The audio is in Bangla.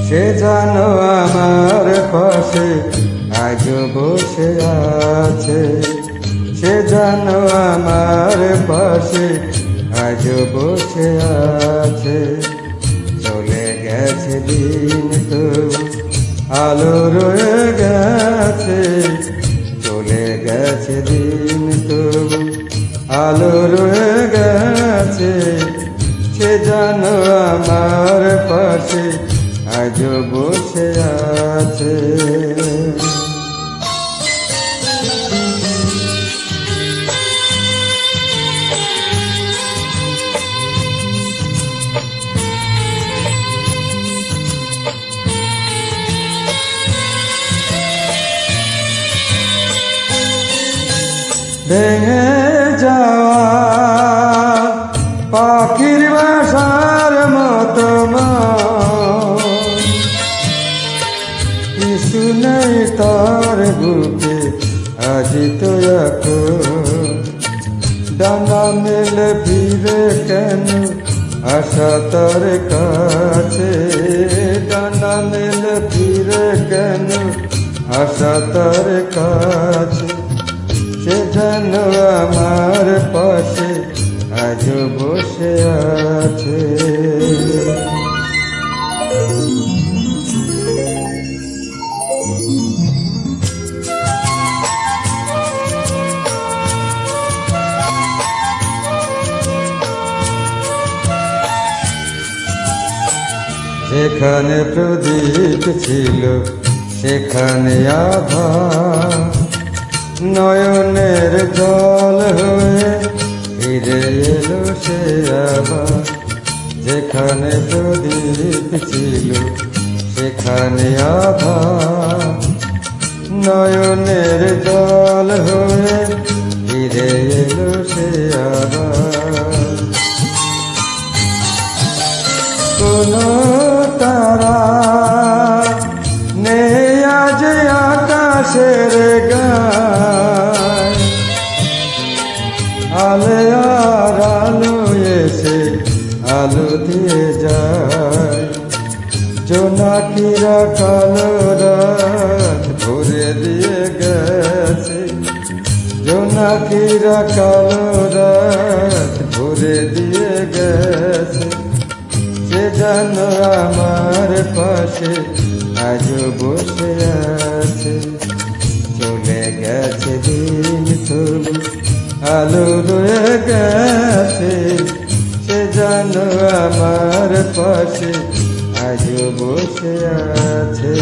সে জানো আমার পাশে আজও বসে আছে। সে জানো আমার পাশে আজও বসে আছে। চলে গেছে দিন তো আলো রয়ে গেছে। চলে গেছে দিন তো আলো রয়ে গেছে। সে জানো আমার পাশে আজও বসে আছে। ভেঙে যাওয়া পাখির বাসার মতো কিছু নেই তার বুকে আজি তো ডানা মেলে ফিরে কেন আশা তার কাছে। ডানা মেলে ফিরে কেন আশা তার কাছে। সে যেন আমার পাশে আজও বসে আছে। যেখানে প্রদীপ ছিল সেখানে আধার। নয়নের জল হয়ে ফিরে এলো সে আবার। যেখানে প্রদীপ ছিল সেখানে আধার। নয়নের জল হয়ে ফিরে এলো সে আবার। কোনো তারা নেই আজ আকাশের গায়। আলে আর আলো এসে আলো দিয়ে যায়। জোনাকিরা কালো রাত ভরে দিয়ে গেছে। জোনাকিরা কালো রাত ভরে দিয়ে গেছে। সে জানো আমার পাশে আজও বসে আছে। চলে গেছে দিন তবু আলো রয়ে গেছে। সে জানো আমার পাশে আজও বসে আছে।